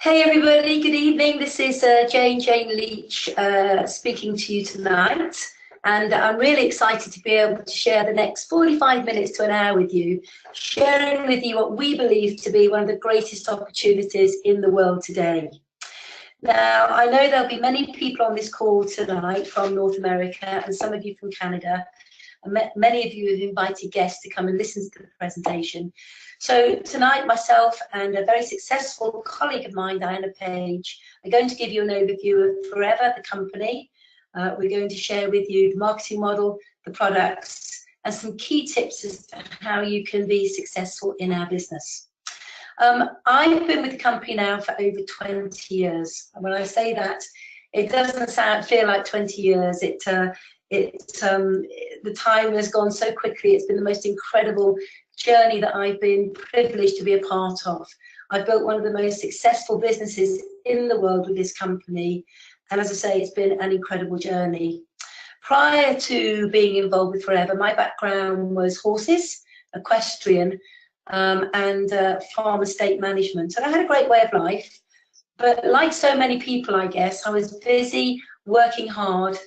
Hey everybody, good evening. This is Jayne Leach speaking to you tonight, and I'm really excited to be able to share the next 45 minutes to an hour with you, sharing with you what we believe to be one of the greatest opportunities in the world today. Now, I know there'll be many people on this call tonight from North America and some of you from Canada, and many of you have invited guests to come and listen to the presentation. So tonight, myself and a very successful colleague of mine, Diana Page, are going to give you an overview of Forever, the company. We're going to share with you the marketing model, the products, and some key tips as to how you can be successful in our business. I've been with the company now for over 20 years. And when I say that, it doesn't feel like 20 years. The time has gone so quickly. It's been the most incredible journey that I've been privileged to be a part of. I've built one of the most successful businesses in the world with this company. And as I say, it's been an incredible journey. Prior to being involved with Forever, my background was horses, equestrian, and farm estate management. So I had a great way of life. But like so many people, I guess, I was busy working hard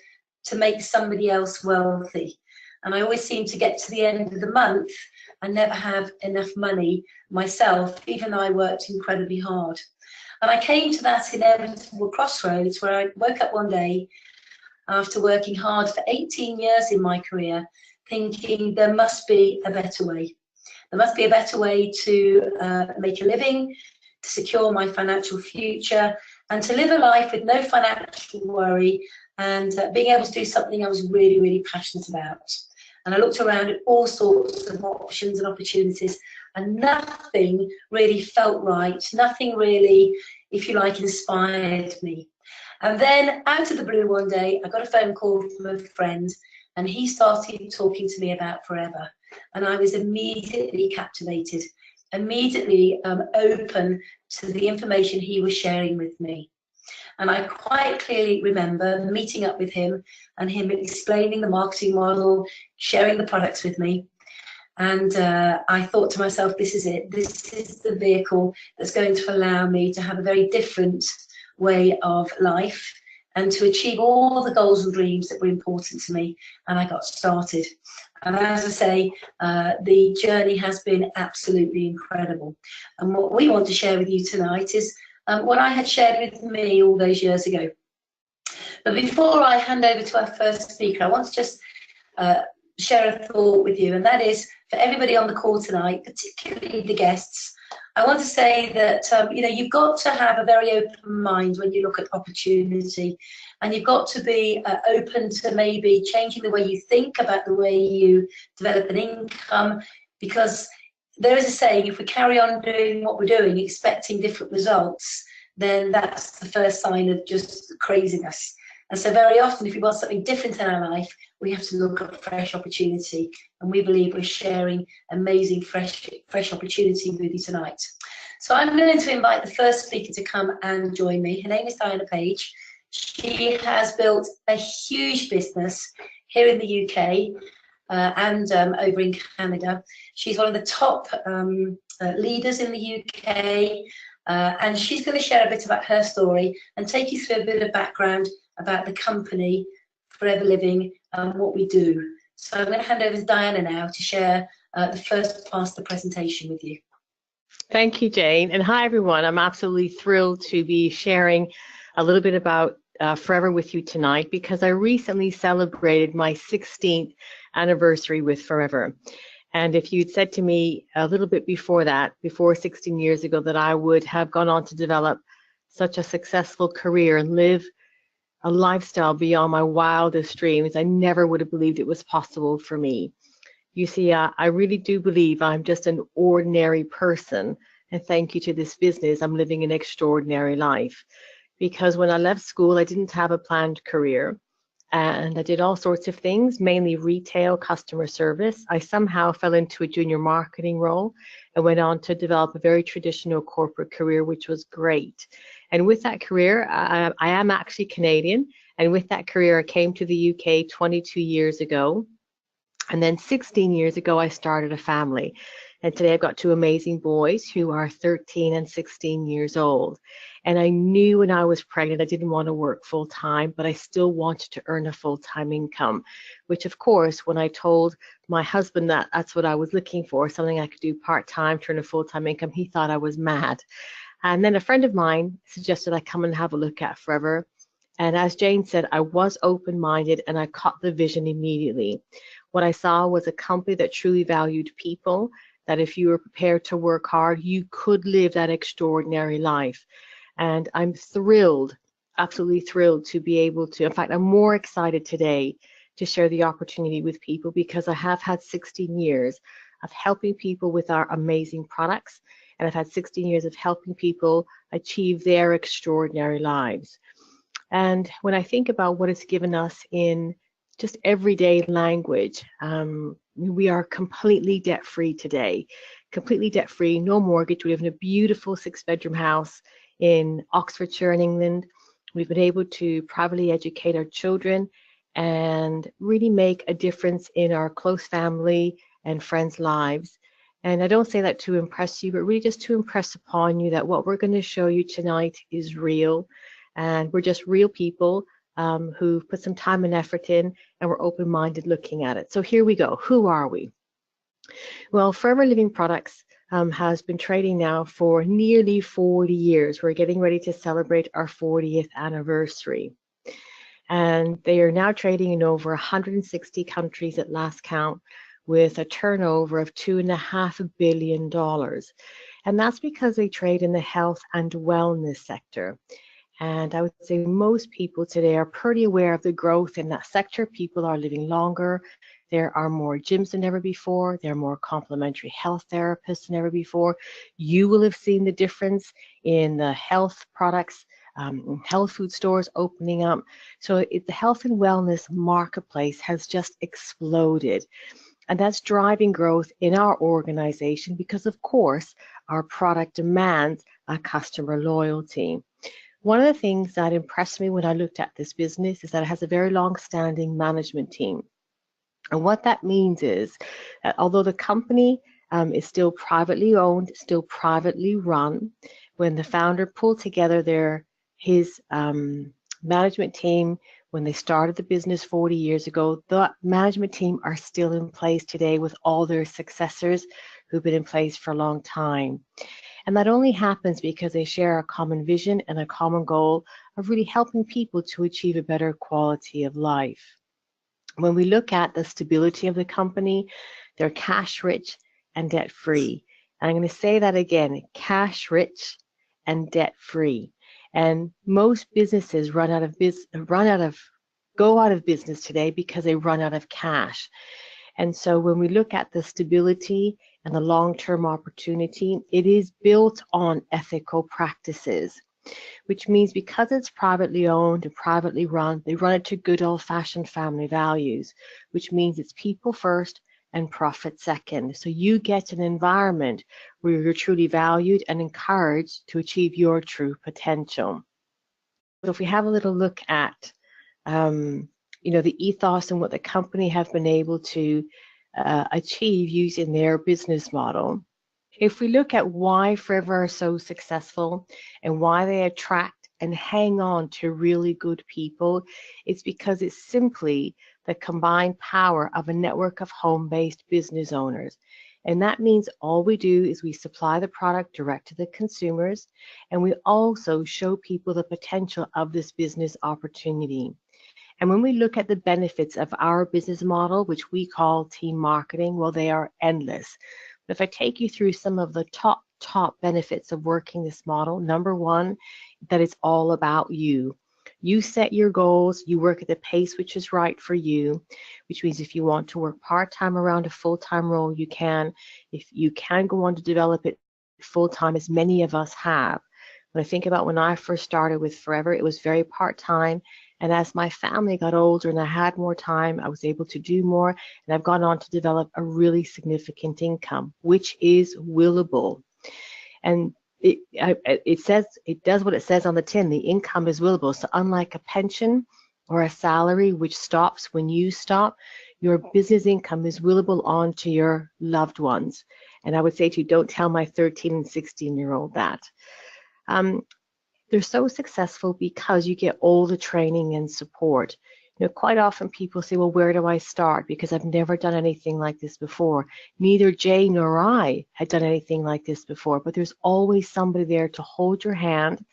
to make somebody else wealthy. And I always seemed to get to the end of the month and never have enough money myself, even though I worked incredibly hard. And I came to that inevitable crossroads where I woke up one day after working hard for 18 years in my career, thinking there must be a better way. There must be a better way to make a living, to secure my financial future, and to live a life with no financial worry and being able to do something I was really, really passionate about. And I looked around at all sorts of options and opportunities, and nothing really felt right. Nothing really, if you like, inspired me. And then out of the blue one day, I got a phone call from a friend, and he started talking to me about Forever. And I was immediately captivated, immediately open to the information he was sharing with me. And I quite clearly remember meeting up with him and him explaining the marketing model, sharing the products with me. And I thought to myself, this is it. This is the vehicle that's going to allow me to have a very different way of life and to achieve all the goals and dreams that were important to me. And I got started. And as I say, the journey has been absolutely incredible. And what we want to share with you tonight is what I had shared with me all those years ago. But before I hand over to our first speaker, I want to just share a thought with you, and that is for everybody on the call tonight, particularly the guests. I want to say that you've got to have a very open mind when you look at opportunity, and you've got to be open to maybe changing the way you think about the way you develop an income, because there is a saying, if we carry on doing what we're doing, expecting different results, then that's the first sign of just craziness. And so very often, if we want something different in our life, we have to look at fresh opportunity. And we believe we're sharing amazing fresh opportunity with you tonight. So I'm going to invite the first speaker to come and join me. Her name is Diana Page. She has built a huge business here in the UK and over in Canada. She's one of the top leaders in the UK, and she's going to share a bit about her story and take you through a bit of background about the company, Forever Living, and what we do. So I'm going to hand over to Diana now to share the first part of the presentation with you. Thank you, Jane. And hi, everyone. I'm absolutely thrilled to be sharing a little bit about Forever with you tonight, because I recently celebrated my 16th anniversary with Forever. And if you'd said to me a little bit before that, before 16 years ago, that I would have gone on to develop such a successful career and live a lifestyle beyond my wildest dreams, I never would have believed it was possible for me. You see, I really do believe I'm just an ordinary person, and thank you to this business, I'm living an extraordinary life. Because when I left school, I didn't have a planned career, and I did all sorts of things, mainly retail, customer service. I somehow fell into a junior marketing role and went on to develop a very traditional corporate career, which was great. And with that career, I am actually Canadian, and with that career, I came to the UK 22 years ago. And then 16 years ago, I started a family. And today I've got two amazing boys who are 13 and 16 years old. And I knew when I was pregnant I didn't want to work full time, but I still wanted to earn a full-time income, which of course, when I told my husband that that's what I was looking for, something I could do part-time to earn a full-time income, he thought I was mad. And then a friend of mine suggested I come and have a look at Forever. And as Jayne said, I was open-minded and I caught the vision immediately. What I saw was a company that truly valued people, that if you were prepared to work hard, you could live that extraordinary life. And I'm thrilled, absolutely thrilled to be able to, in fact, I'm more excited today to share the opportunity with people because I have had 16 years of helping people with our amazing products. And I've had 16 years of helping people achieve their extraordinary lives. And when I think about what it's given us in just everyday language, we are completely debt-free today, completely debt-free, no mortgage. We live in a beautiful 6-bedroom house in Oxfordshire in England. We've been able to privately educate our children and really make a difference in our close family and friends' lives. And I don't say that to impress you, but really just to impress upon you that what we're going to show you tonight is real. And we're just real people who've put some time and effort in, and we're open-minded looking at it. So here we go. Who are we? Well, Forever Living Products has been trading now for nearly 40 years. We're getting ready to celebrate our 40th anniversary. And they are now trading in over 160 countries at last count, with a turnover of $2.5 billion. And that's because they trade in the health and wellness sector. And I would say most people today are pretty aware of the growth in that sector. People are living longer. There are more gyms than ever before. There are more complementary health therapists than ever before. You will have seen the difference in the health products, health food stores opening up. So the health and wellness marketplace has just exploded. And that's driving growth in our organization because, of course, our product demands a customer loyalty. One of the things that impressed me when I looked at this business is that it has a very long-standing management team. And what that means is that although the company is still privately owned, still privately run, when the founder pulled together his management team when they started the business 40 years ago, the management team are still in place today with all their successors who've been in place for a long time. And that only happens because they share a common vision and a common goal of really helping people to achieve a better quality of life. When we look at the stability of the company, they're cash rich and debt free. And I'm going to say that again, cash rich and debt free. And most businesses go out of business today because they run out of cash. And so when we look at the stability and the long-term opportunity, it is built on ethical practices, which means because it's privately owned and privately run, they run it to good old-fashioned family values, which means it's people first and profit second. So you get an environment where you're truly valued and encouraged to achieve your true potential. So if we have a little look at the ethos and what the company have been able to achieve using their business model. If we look at why Forever are so successful and why they attract and hang on to really good people, it's because it's simply the combined power of a network of home-based business owners. And that means all we do is we supply the product direct to the consumers, and we also show people the potential of this business opportunity. And when we look at the benefits of our business model, which we call team marketing, well, they are endless. But if I take you through some of the top benefits of working this model, number one, that it's all about you. You set your goals, you work at the pace which is right for you, which means if you want to work part-time around a full-time role, you can. If you can go on to develop it full-time, as many of us have. When I think about when I first started with Forever, it was very part-time. And as my family got older and I had more time, I was able to do more. And I've gone on to develop a really significant income, which is willable. And it does what it says on the tin. The income is willable. So unlike a pension or a salary, which stops when you stop, your business income is willable on to your loved ones. And I would say to you, don't tell my 13 and 16-year-old that. They're so successful because you get all the training and support. You know, quite often people say, well, where do I start? Because I've never done anything like this before. Neither Jay nor I had done anything like this before, but there's always somebody there to hold your hand,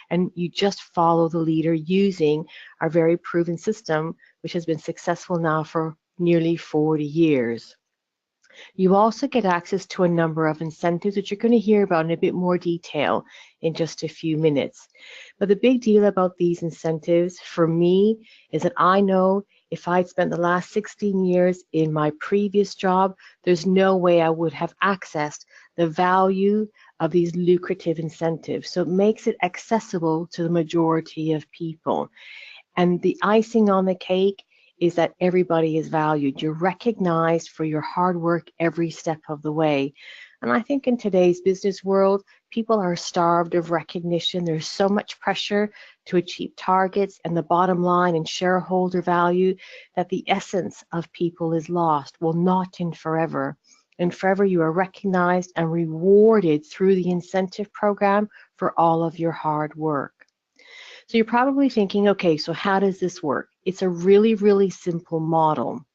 and you just follow the leader using our very proven system, which has been successful now for nearly 40 years. You also get access to a number of incentives, which you're going to hear about in a bit more detail in just a few minutes. But the big deal about these incentives for me is that I know if I'd spent the last 16 years in my previous job, there's no way I would have accessed the value of these lucrative incentives. So it makes it accessible to the majority of people. And the icing on the cake is that everybody is valued. You're recognized for your hard work every step of the way. And I think in today's business world, people are starved of recognition. There's so much pressure to achieve targets and the bottom line and shareholder value that the essence of people is lost. Well, not in Forever. In Forever, you are recognized and rewarded through the incentive program for all of your hard work. So you're probably thinking, okay, so how does this work? It's a really, really simple model.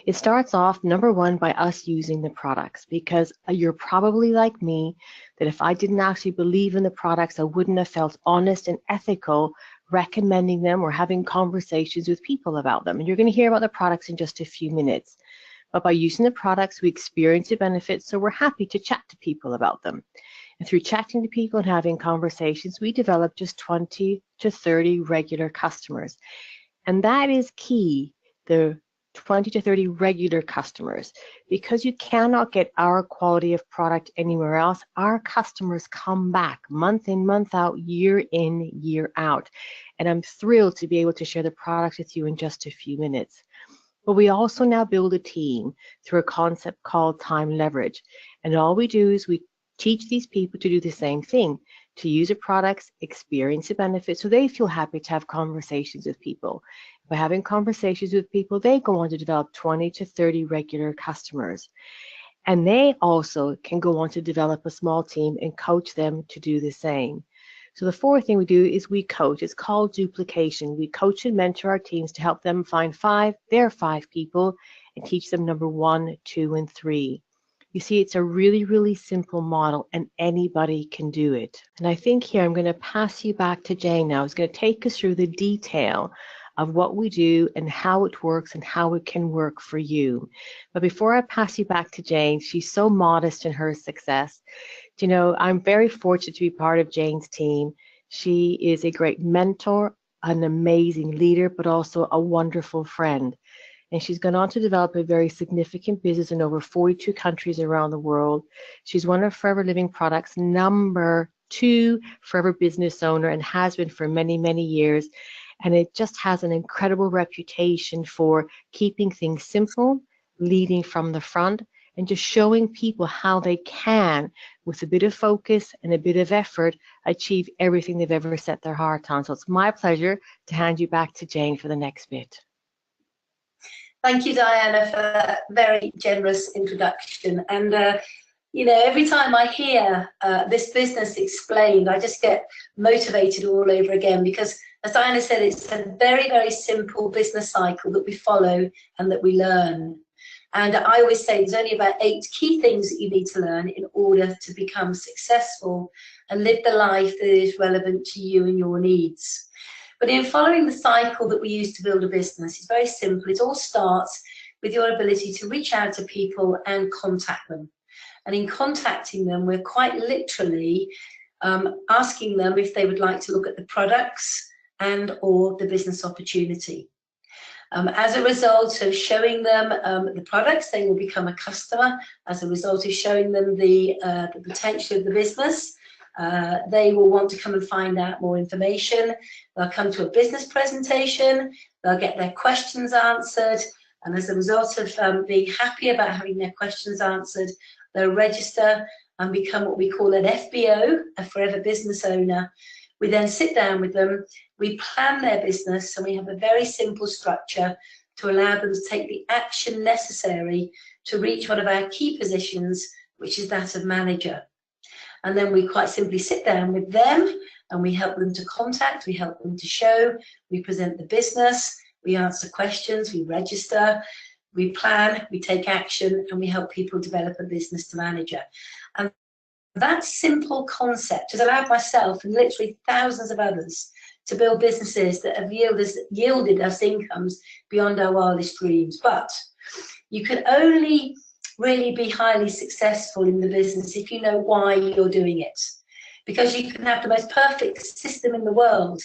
It starts off, number one, by us using the products, because you're probably like me, that if I didn't actually believe in the products, I wouldn't have felt honest and ethical recommending them or having conversations with people about them. And you're going to hear about the products in just a few minutes. But by using the products, we experience the benefits, so we're happy to chat to people about them. And through chatting to people and having conversations, we develop just 20 to 30 regular customers. And that is key, the 20 to 30 regular customers, because you cannot get our quality of product anywhere else. Our customers come back month in, month out, year in, year out. And I'm thrilled to be able to share the products with you in just a few minutes. But we also now build a team through a concept called time leverage. And all we do is we teach these people to do the same thing, to use the products, experience the benefits, so they feel happy to have conversations with people. By having conversations with people, they go on to develop 20 to 30 regular customers. And they also can go on to develop a small team and coach them to do the same. So the fourth thing we do is we coach. It's called duplication. We coach and mentor our teams to help them find their five people and teach them number 1, 2, and 3. You see, it's a really, really simple model, and anybody can do it. And I think here I'm going to pass you back to Jayne now, who's going to take us through the detail of what we do and how it works and how it can work for you. But before I pass you back to Jayne, she's so modest in her success. You know, I'm very fortunate to be part of Jayne's team. She is a great mentor, an amazing leader, but also a wonderful friend. And she's gone on to develop a very significant business in over 42 countries around the world. She's one of Forever Living Products' number 2 Forever business owner and has been for many, many years. And it just has an incredible reputation for keeping things simple, leading from the front, and just showing people how they can, with a bit of focus and a bit of effort, achieve everything they've ever set their heart on. So it's my pleasure to hand you back to Jayne for the next bit. Thank you, Diana, for a very generous introduction. And, you know, every time I hear this business explained, I just get motivated all over again, because, as Diana said, it's a very, very simple business cycle that we follow and that we learn. And I always say there's only about 8 key things that you need to learn in order to become successful and live the life that is relevant to you and your needs. But in following the cycle that we use to build a business, it's very simple. It all starts with your ability to reach out to people and contact them. And in contacting them, we're quite literally asking them if they would like to look at the products and or the business opportunity. As a result of showing them the products, they will become a customer. As a result of showing them the potential of the business, they will want to come and find out more information. They'll come to a business presentation, they'll get their questions answered, and as a result of being happy about having their questions answered, they'll register and become what we call an FBO, a Forever Business Owner. We then sit down with them, we plan their business, and we have a very simple structure to allow them to take the action necessary to reach one of our key positions, which is that of manager. And then we quite simply sit down with them and we help them to contact, we help them to show, we present the business, we answer questions, we register, we plan, we take action, and we help people develop a business to manager. And that simple concept has allowed myself and literally thousands of others to build businesses that have yielded us incomes beyond our wildest dreams. But you can only really be highly successful in the business if you know why you're doing it. Because you can have the most perfect system in the world,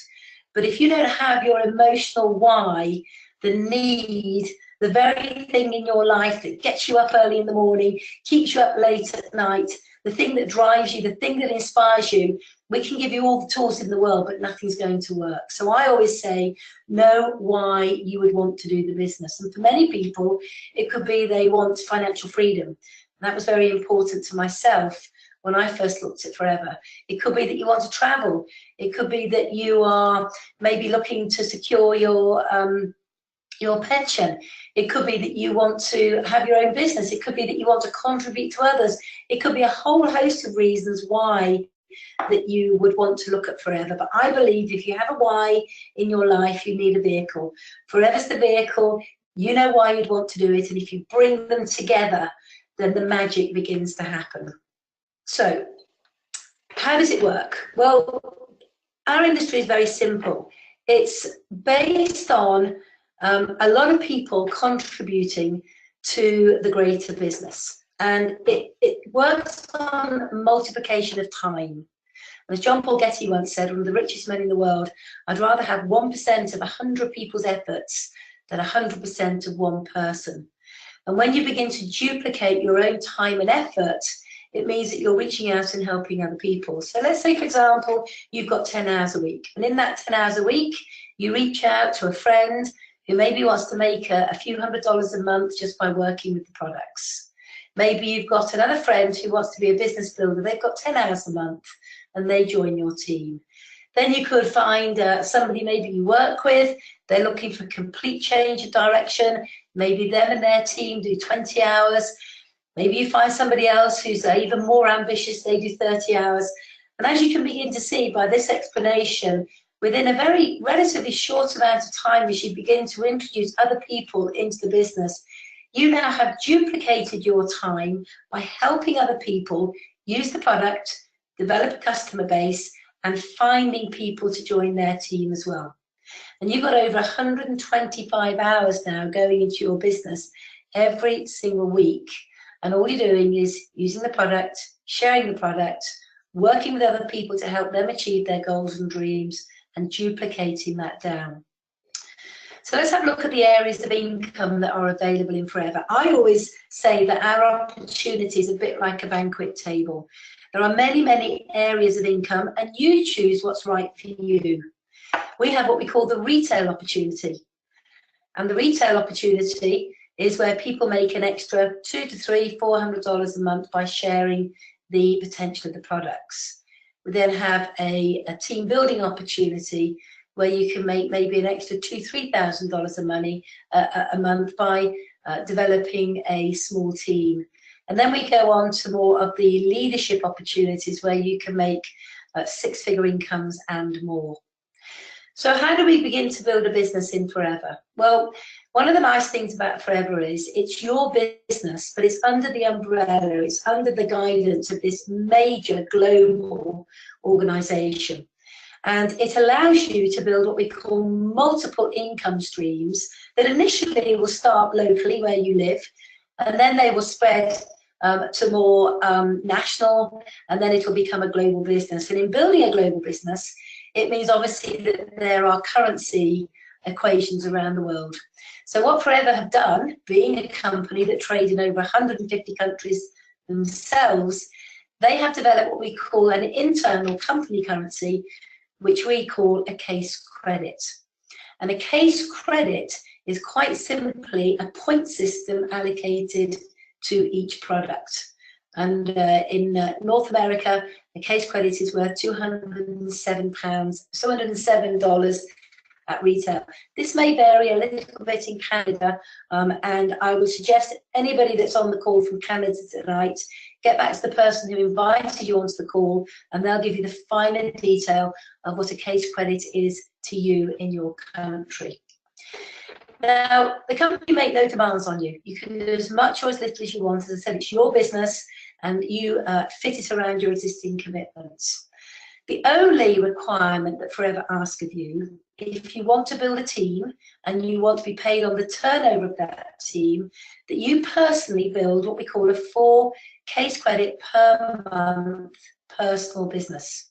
but if you don't have your emotional why, the need, the very thing in your life that gets you up early in the morning, keeps you up late at night, the thing that drives you, the thing that inspires you, we can give you all the tools in the world, but nothing's going to work. So I always say, know why you would want to do the business. And for many people, it could be they want financial freedom. And that was very important to myself when I first looked at Forever. It could be that you want to travel. It could be that you are maybe looking to secure your pension. It could be that you want to have your own business. It could be that you want to contribute to others. It could be a whole host of reasons why that you would want to look at Forever. But I believe if you have a why in your life, you need a vehicle. Forever's the vehicle. You know why you'd want to do it. And if you bring them together, then the magic begins to happen. So how does it work? Well, our industry is very simple. It's based on a lot of people contributing to the greater business. And it works on multiplication of time. As John Paul Getty once said, one of the richest men in the world, I'd rather have 1% of 100 people's efforts than 100% of one person. And when you begin to duplicate your own time and effort, it means that you're reaching out and helping other people. So let's say, for example, you've got 10 hours a week. And in that 10 hours a week, you reach out to a friend who maybe wants to make a few $100s a month just by working with the products. Maybe you've got another friend who wants to be a business builder. They've got 10 hours a month and they join your team. Then you could find somebody maybe you work with. They're looking for complete change of direction. Maybe them and their team do 20 hours. Maybe you find somebody else who's even more ambitious. They do 30 hours. And as you can begin to see by this explanation, within a very relatively short amount of time, as you begin to introduce other people into the business, you now have duplicated your time by helping other people use the product, develop a customer base, and finding people to join their team as well. And you've got over 125 hours now going into your business every single week. And all you're doing is using the product, sharing the product, working with other people to help them achieve their goals and dreams, and duplicating that down. So let's have a look at the areas of income that are available in Forever. I always say that our opportunity is a bit like a banquet table. There are many, many areas of income, and you choose what's right for you. We have what we call the retail opportunity. And the retail opportunity is where people make an extra $200 to $400 a month by sharing the potential of the products. We then have a team building opportunity where you can make maybe an extra $2,000 to $3,000 a month by developing a small team. And then we go on to more of the leadership opportunities where you can make six-figure incomes and more. So how do we begin to build a business in Forever? Well, one of the nice things about Forever is it's your business, but it's under the umbrella, it's under the guidance of this major global organization. And it allows you to build what we call multiple income streams that initially will start locally where you live, and then they will spread to more national, and then it will become a global business. And in building a global business, it means obviously that there are currency equations around the world. So what Forever have done, being a company that trade in over 150 countries themselves, they have developed what we call an internal company currency, which we call a case credit. And a case credit is quite simply a point system allocated to each product. And in North America, a case credit is worth $207 at retail. This may vary a little bit in Canada, and I would suggest anybody that's on the call from Canada tonight get back to the person who invited you onto the call, and they'll give you the finer detail of what a case credit is to you in your country. Now, the company make no demands on you. You can do as much or as little as you want. As I said, it's your business, and you fit it around your existing commitments. The only requirement that Forever asks of you, if you want to build a team and you want to be paid on the turnover of that team, that you personally build what we call a 4 case credit per month personal business.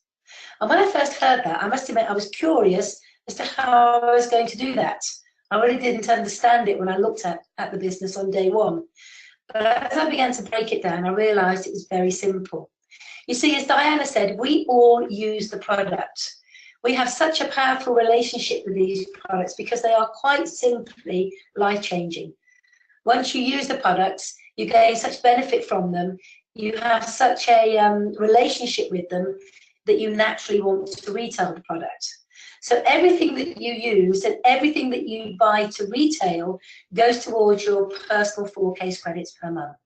And when I first heard that, I must admit I was curious as to how I was going to do that. I really didn't understand it when I looked at the business on day one. But as I began to break it down, I realised it was very simple. You see, as Diana said, we all use the product. We have such a powerful relationship with these products because they are quite simply life-changing. Once you use the products, you gain such benefit from them, you have such a relationship with them that you naturally want to retail the product. So everything that you use and everything that you buy to retail goes towards your personal 4 case credits per month.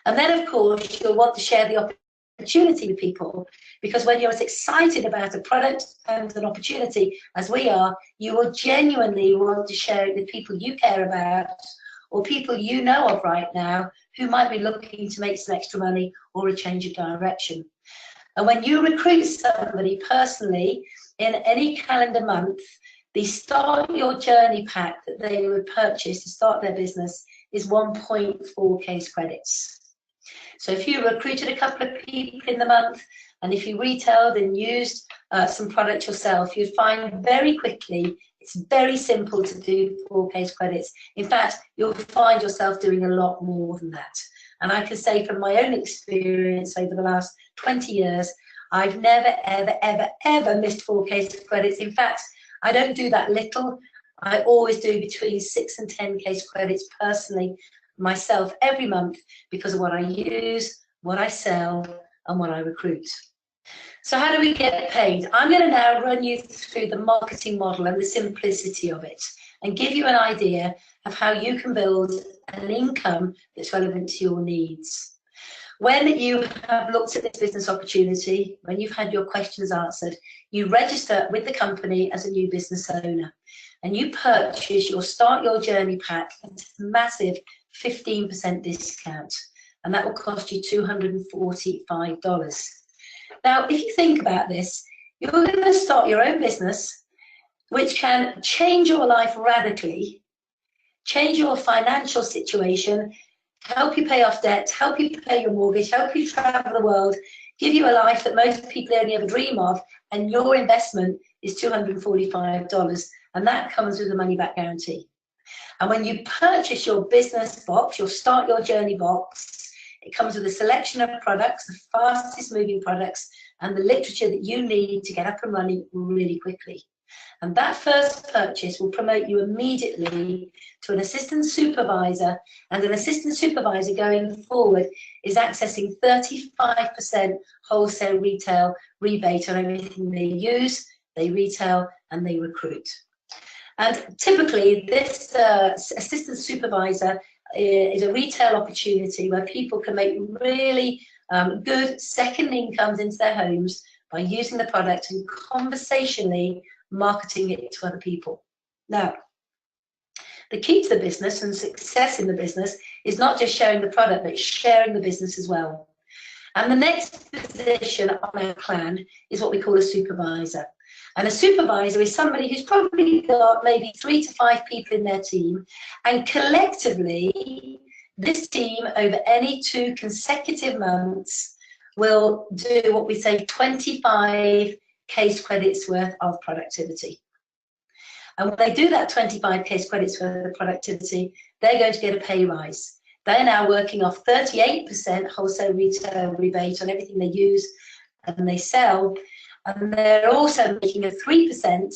And then, of course, you'll want to share the opportunity with people, because when you're as excited about a product and an opportunity as we are, you will genuinely want to share it with people you care about or people you know of right now who might be looking to make some extra money or a change of direction. And when you recruit somebody personally in any calendar month, the Start Your Journey pack that they would purchase to start their business is 1.4 case credits. So if you recruited a couple of people in the month, and if you retailed and used some product yourself, you'd find very quickly it's very simple to do 4 case credits. In fact, you'll find yourself doing a lot more than that. And I can say from my own experience over the last 20 years, I've never, ever, ever, ever missed 4 case credits. In fact, I don't do that little. I always do between 6 and 10 case credits personally myself every month because of what I use, what I sell, and what I recruit. So how do we get paid? I'm going to now run you through the marketing model and the simplicity of it and give you an idea of how you can build an income that's relevant to your needs. When you have looked at this business opportunity, when you've had your questions answered, you register with the company as a new business owner and you purchase your Start Your Journey pack at a massive 15% discount, and that will cost you $245. Now, if you think about this, you're going to start your own business, which can change your life radically, change your financial situation, help you pay off debt, help you pay your mortgage, help you travel the world, give you a life that most people only ever dream of, and your investment is $245, and that comes with a money-back guarantee. And when you purchase your business box, your Start Your Journey box, it comes with a selection of products, the fastest moving products, and the literature that you need to get up and running really quickly. And that first purchase will promote you immediately to an assistant supervisor, and an assistant supervisor going forward is accessing 35% wholesale retail rebate on everything they use, they retail, and they recruit. And typically, this assistant supervisor is a retail opportunity where people can make really good second incomes into their homes by using the product and conversationally marketing it to other people. Now, the key to the business and success in the business is not just sharing the product, but sharing the business as well. And the next position on our plan is what we call a supervisor. And a supervisor is somebody who's probably got maybe 3 to 5 people in their team, and collectively, this team over any 2 consecutive months will do what we say 25 case credits worth of productivity. And when they do that 25 case credits worth of productivity, they're going to get a pay rise. They're now working off 38% wholesale retail rebate on everything they use and they sell. And they're also making a 3%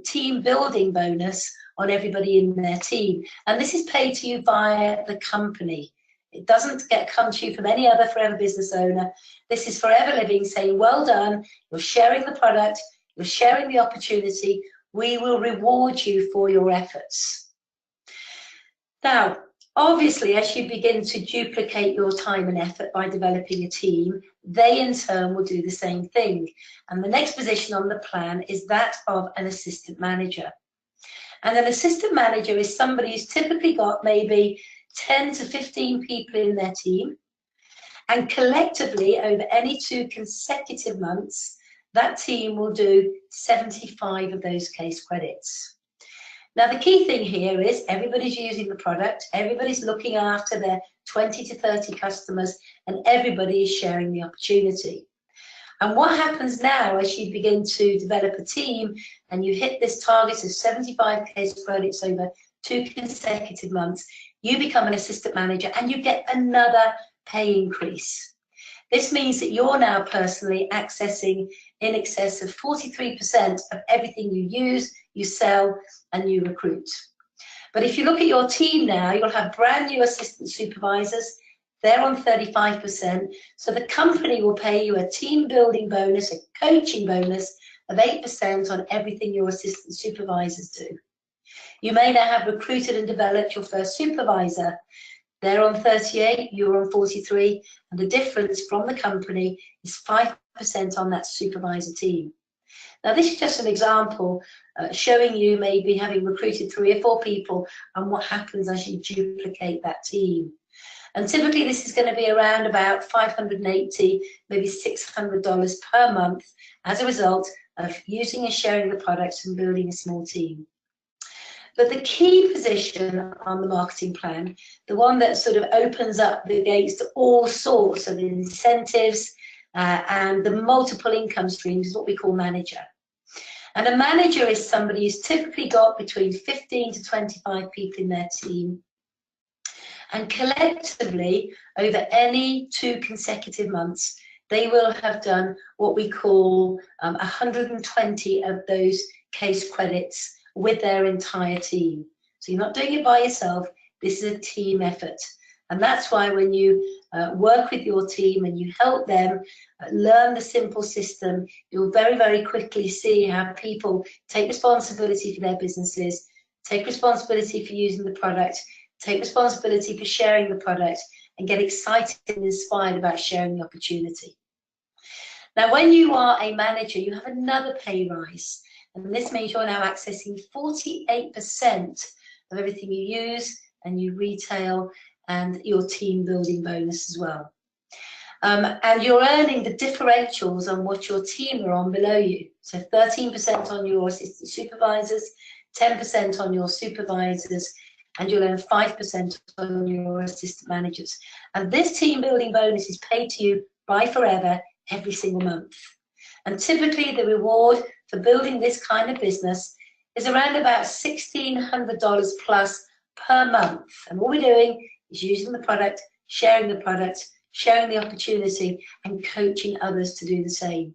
team building bonus on everybody in their team. And this is paid to you via the company. It doesn't come to you from any other Forever business owner. This is Forever Living saying, well done, you're sharing the product, you're sharing the opportunity, we will reward you for your efforts. Now, Obviously, as you begin to duplicate your time and effort by developing a team, they in turn will do the same thing. And the next position on the plan is that of an assistant manager. And an assistant manager is somebody who's typically got maybe 10 to 15 people in their team. And collectively, over any 2 consecutive months, that team will do 75 of those case credits. Now, the key thing here is everybody's using the product, everybody's looking after their 20 to 30 customers, and everybody is sharing the opportunity. And what happens now as you begin to develop a team and you hit this target of 75 case credits over 2 consecutive months, you become an assistant manager and you get another pay increase. This means that you're now personally accessing in excess of 43% of everything you use, you sell, and you recruit. But if you look at your team now, you'll have brand new assistant supervisors. They're on 35%. So the company will pay you a team building bonus, a coaching bonus of 8% on everything your assistant supervisors do. You may now have recruited and developed your first supervisor. They're on 38, you're on 43, and the difference from the company is 5% on that supervisor team. Now, this is just an example showing you maybe having recruited 3 or 4 people and what happens as you duplicate that team. And typically this is going to be around about $580, maybe $600 per month as a result of using and sharing the products and building a small team. But the key position on the marketing plan, the one that sort of opens up the gates to all sorts of incentives and the multiple income streams, is what we call manager. And a manager is somebody who's typically got between 15 to 25 people in their team. And collectively, over any 2 consecutive months, they will have done what we call 120 of those case credits with their entire team. So you're not doing it by yourself, this is a team effort. And that's why when you work with your team and you help them learn the simple system, you'll very, very quickly see how people take responsibility for their businesses, take responsibility for using the product, take responsibility for sharing the product, and get excited and inspired about sharing the opportunity. Now, when you are a manager, you have another pay rise. And this means you're now accessing 48% of everything you use and you retail and your team building bonus as well. And you're earning the differentials on what your team are on below you. So 13% on your assistant supervisors, 10% on your supervisors, and you'll earn 5% on your assistant managers. And this team building bonus is paid to you by Forever every single month. And typically the reward for building this kind of business is around about $1,600 plus per month. And what we're doing is using the product, sharing the opportunity, and coaching others to do the same.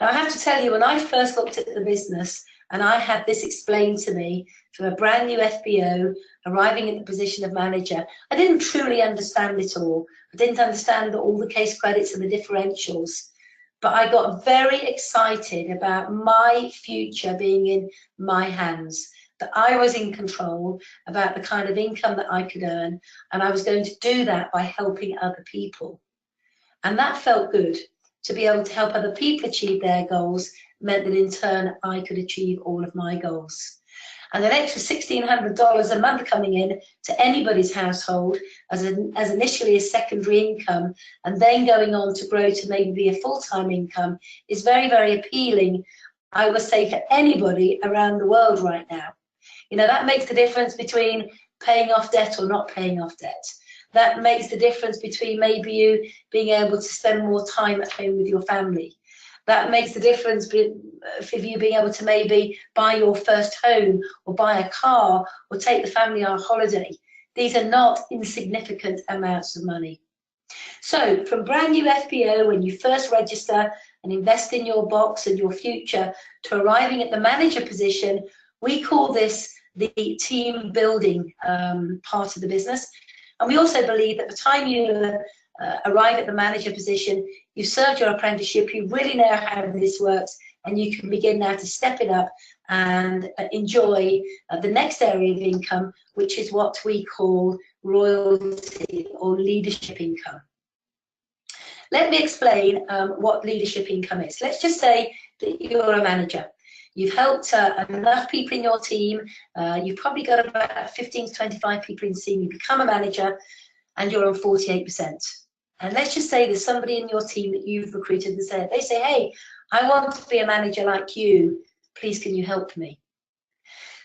Now, I have to tell you, when I first looked at the business and I had this explained to me from a brand new FBO arriving at the position of manager, I didn't truly understand it all. I didn't understand all the case credits and the differentials. But I got very excited about my future being in my hands, that I was in control about the kind of income that I could earn, and I was going to do that by helping other people. And that felt good. To be able to help other people achieve their goals meant that in turn I could achieve all of my goals. And an extra $1,600 a month coming in to anybody's household as initially a secondary income and then going on to grow to maybe be a full-time income is very, very appealing, I would say, for anybody around the world right now. You know, that makes the difference between paying off debt or not paying off debt. That makes the difference between maybe you being able to spend more time at home with your family. That makes the difference for you being able to maybe buy your first home or buy a car or take the family on a holiday. These are not insignificant amounts of money. So from brand new FBO, when you first register and invest in your box and your future, to arriving at the manager position, we call this the team building part of the business. And we also believe that the time you arrive at the manager position, you've served your apprenticeship, you really know how this works, and you can begin now to step it up and enjoy the next area of income, which is what we call royalty or leadership income. Let me explain what leadership income is. Let's just say that you're a manager. You've helped enough people in your team. You've probably got about 15 to 25 people in the team. You become a manager and you're on 48%. And let's just say there's somebody in your team that you've recruited and they say, hey, I want to be a manager like you. Please, can you help me?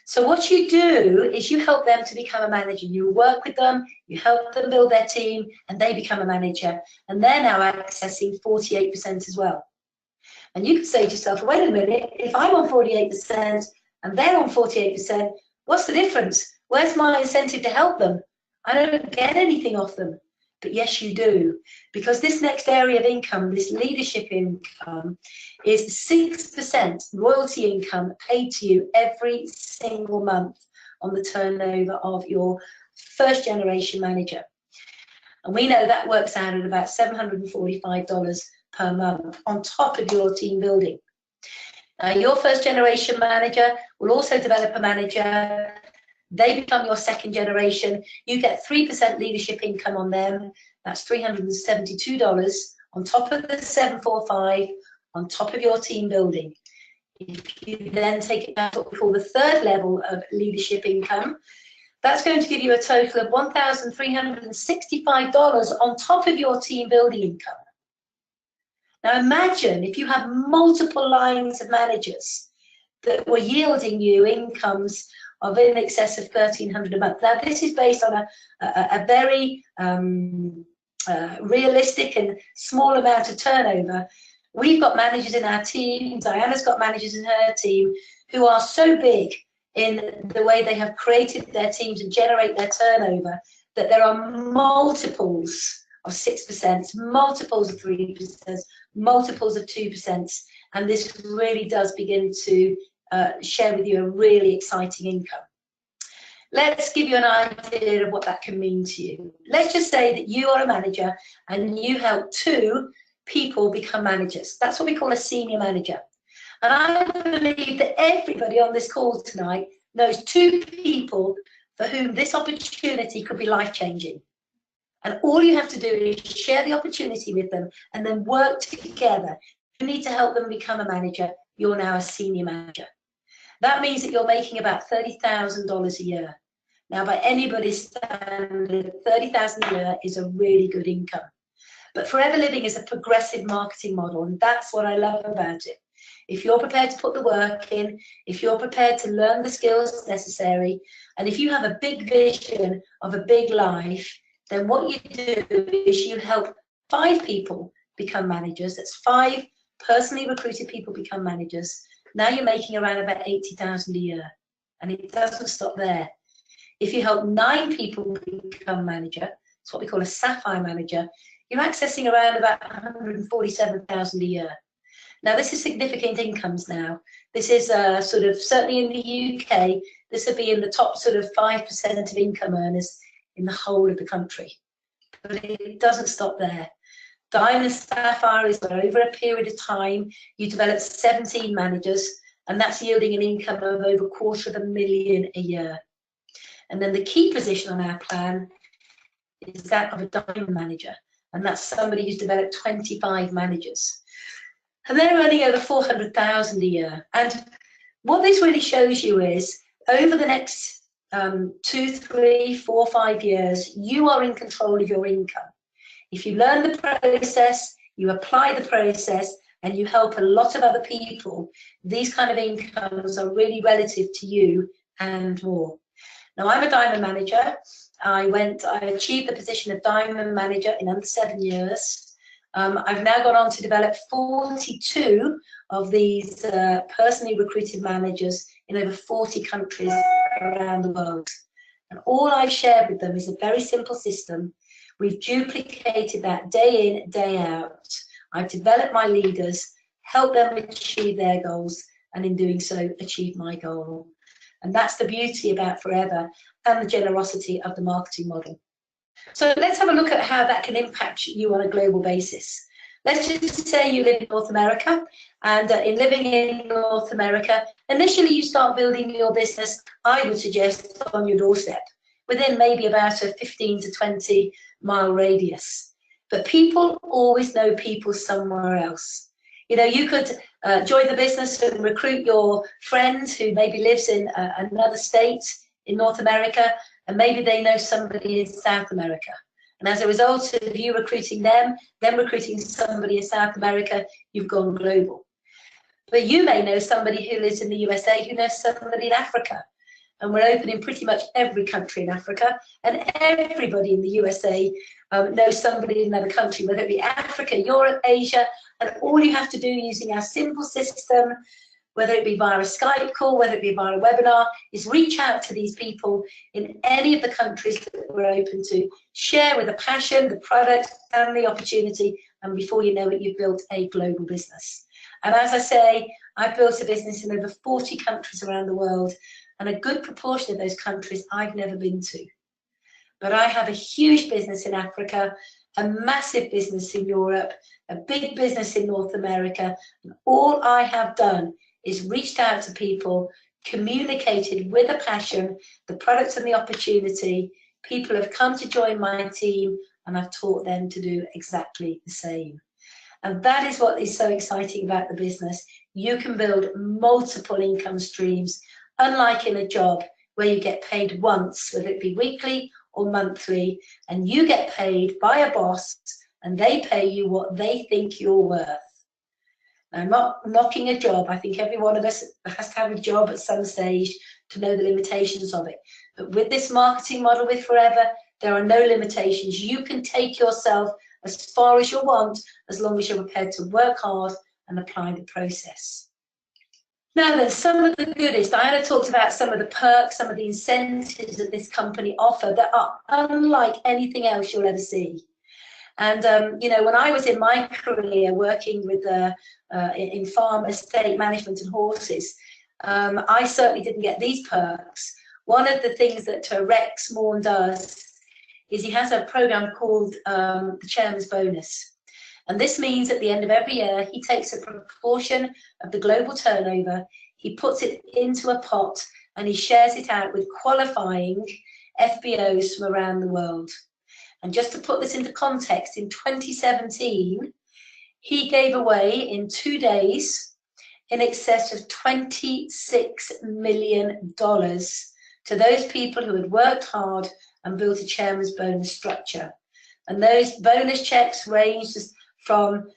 So what you do is you help them to become a manager. You work with them, you help them build their team, and they become a manager. And they're now accessing 48% as well. And you could say to yourself, wait a minute, if I'm on 48% and they're on 48%, what's the difference? Where's my incentive to help them? I don't get anything off them. But yes, you do, because this next area of income, this leadership income, is 6% royalty income paid to you every single month on the turnover of your first generation manager. And we know that works out at about $745 per month on top of your team building. Now, your first generation manager will also develop a manager. They become your second generation. You get 3% leadership income on them. That's $372 on top of the $745, on top of your team building. If you then take it back to what we call the third level of leadership income, that's going to give you a total of $1,365 on top of your team building income. Now imagine if you have multiple lines of managers that were yielding you incomes of in excess of $1,300 a month. Now this is based on a very realistic and small amount of turnover. We've got managers in our team, Diana's got managers in her team who are so big in the way they have created their teams and generate their turnover that there are multiples of 6%, multiples of 3%, multiples of 2%, and this really does begin to share with you a really exciting income. Let's give you an idea of what that can mean to you. Let's just say that you are a manager and you help 2 people become managers. That's what we call a senior manager. And I believe that everybody on this call tonight knows 2 people for whom this opportunity could be life-changing. And all you have to do is share the opportunity with them and then work together. You need to help them become a manager. You're now a senior manager. That means that you're making about $30,000 a year. Now, by anybody's standard, $30,000 a year is a really good income. But Forever Living is a progressive marketing model, and that's what I love about it. If you're prepared to put the work in, if you're prepared to learn the skills necessary, and if you have a big vision of a big life, then what you do is you help 5 people become managers. That's 5 personally recruited people become managers. Now you're making around about $80,000 a year, and it doesn't stop there. If you help 9 people become manager, it's what we call a sapphire manager, you're accessing around about $147,000 a year. Now this is significant incomes now. This is sort of, certainly in the UK, this would be in the top sort of 5% of income earners in the whole of the country. But it doesn't stop there. Diamond Sapphire is where over a period of time you develop 17 managers, and that's yielding an income of over $250,000 a year. And then the key position on our plan is that of a diamond manager, and that's somebody who's developed 25 managers. And they're earning over $400,000 a year. And what this really shows you is over the next 2, 3, 4, 5 years, you are in control of your income. If you learn the process, you apply the process, and you help a lot of other people, these kind of incomes are really relative to you and more. Now, I'm a diamond manager. I achieved the position of diamond manager in under 7 years. I've now gone on to develop 42 of these personally recruited managers in over 40 countries around the world. And all I've shared with them is a very simple system. We've duplicated that day in, day out. I've developed my leaders, helped them achieve their goals, and in doing so, achieve my goal. And that's the beauty about Forever and the generosity of the marketing model. So let's have a look at how that can impact you on a global basis. Let's just say you live in North America And in living in North America, initially you start building your business, I would suggest, on your doorstep, within maybe about a 15 to 20 mile radius. But people always know people somewhere else. You know, you could join the business and recruit your friend who maybe lives in another state in North America, and maybe they know somebody in South America. And as a result of you recruiting them recruiting somebody in South America, you've gone global. But you may know somebody who lives in the USA who knows somebody in Africa. And we're open in pretty much every country in Africa, and everybody in the USA knows somebody in another country, whether it be Africa, Europe, Asia, and all you have to do using our simple system, whether it be via a Skype call, whether it be via a webinar, is reach out to these people in any of the countries that we're open to, share with a passion, the product, and the opportunity, and before you know it, you've built a global business. And as I say, I've built a business in over 40 countries around the world, and a good proportion of those countries I've never been to. But I have a huge business in Africa, a massive business in Europe, a big business in North America, and all I have done is reached out to people, communicated with a passion, the products and the opportunity. People have come to join my team, and I've taught them to do exactly the same. And that is what is so exciting about the business. You can build multiple income streams, unlike in a job where you get paid once, whether it be weekly or monthly, and you get paid by a boss and they pay you what they think you're worth. Now, I'm not knocking a job. I think every one of us has to have a job at some stage to know the limitations of it. But with this marketing model with Forever, there are no limitations. You can take yourself as far as you want, as long as you're prepared to work hard and apply the process. Now then, some of the goodies. Diana talked about some of the perks, some of the incentives that this company offer that are unlike anything else you'll ever see. And you know, when I was in my career working with in farm estate management and horses, I certainly didn't get these perks. One of the things that Rex Morn does is he has a program called the Chairman's Bonus. And this means at the end of every year, he takes a proportion of the global turnover, he puts it into a pot, and he shares it out with qualifying FBOs from around the world. And just to put this into context, in 2017, he gave away in 2 days in excess of $26 million to those people who had worked hard and built a chairman's bonus structure. And those bonus checks ranged from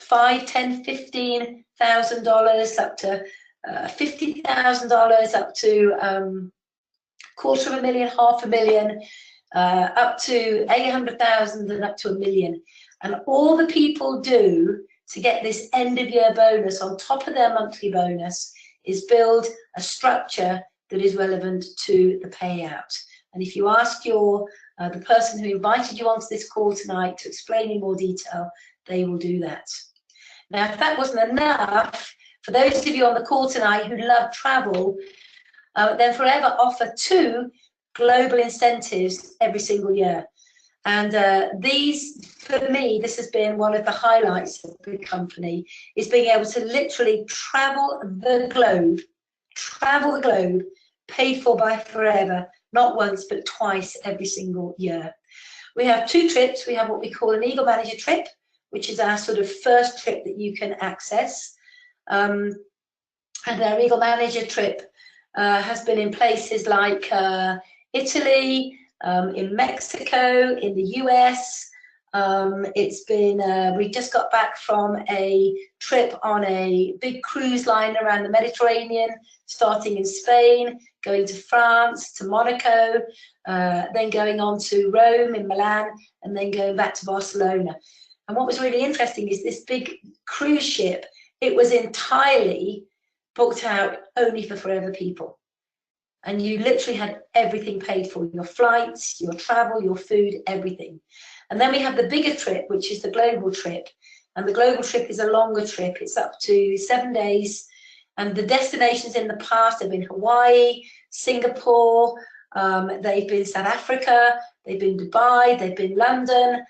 $5,000, $10,000, $15,000 up to $50,000 up to $250,000, $500,000, up to $800,000 and up to $1 million. And all the people do to get this end of year bonus on top of their monthly bonus is build a structure that is relevant to the payout. And if you ask the person who invited you onto this call tonight to explain in more detail, they will do that. Now, if that wasn't enough, for those of you on the call tonight who love travel, then Forever offer 2 global incentives every single year. And these, for me, this has been one of the highlights of the company, is being able to literally travel the globe, paid for by Forever, not once, but twice every single year. We have 2 trips. We have what we call an Eagle Manager trip, which is our sort of first trip that you can access. And our Eagle Manager trip has been in places like Italy, in Mexico, in the US. It's been, we just got back from a trip on a big cruise line around the Mediterranean, starting in Spain, going to France, to Monaco, then going on to Rome, in Milan, and then going back to Barcelona. And what was really interesting is this big cruise ship, it was entirely booked out only for Forever people. And you literally had everything paid for, your flights, your travel, your food, everything. And then we have the bigger trip, which is the global trip. And the global trip is a longer trip. It's up to 7 days. And the destinations in the past have been Hawaii, Singapore, they've been South Africa, they've been Dubai, they've been London.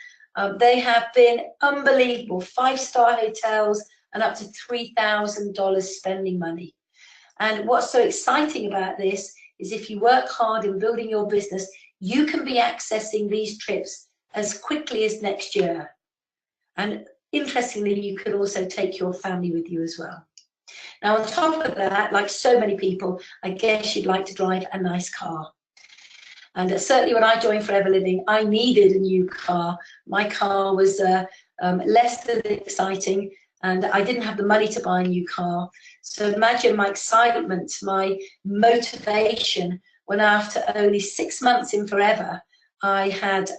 They have been unbelievable 5-star hotels, and up to $3,000 spending money. And what's so exciting about this is if you work hard in building your business, you can be accessing these trips as quickly as next year. And interestingly, you could also take your family with you as well. Now, on top of that, like so many people, I guess you'd like to drive a nice car. And certainly when I joined Forever Living, I needed a new car. My car was less than exciting, and I didn't have the money to buy a new car. So imagine my excitement, my motivation, when after only 6 months in Forever, I had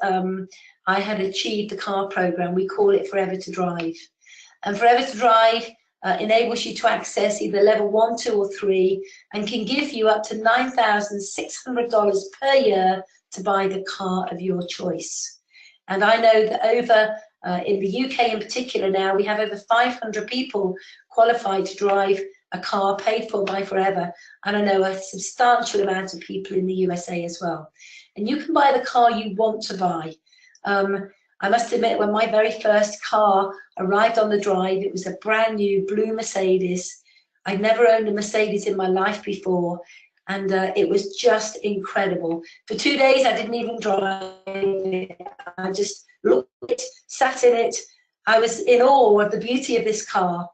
achieved the car program. We call it Forever to Drive. And Forever to Drive enables you to access either level 1, 2, or 3, and can give you up to $9,600 per year to buy the car of your choice. And I know that over in the UK in particular now, we have over 500 people qualified to drive a car paid for by Forever. And I know a substantial amount of people in the USA as well. And you can buy the car you want to buy. I must admit, when my very first car arrived on the drive, it was a brand new blue Mercedes. I'd never owned a Mercedes in my life before, and it was just incredible. For 2 days, I didn't even drive it. I just looked at it, sat in it. I was in awe of the beauty of this car.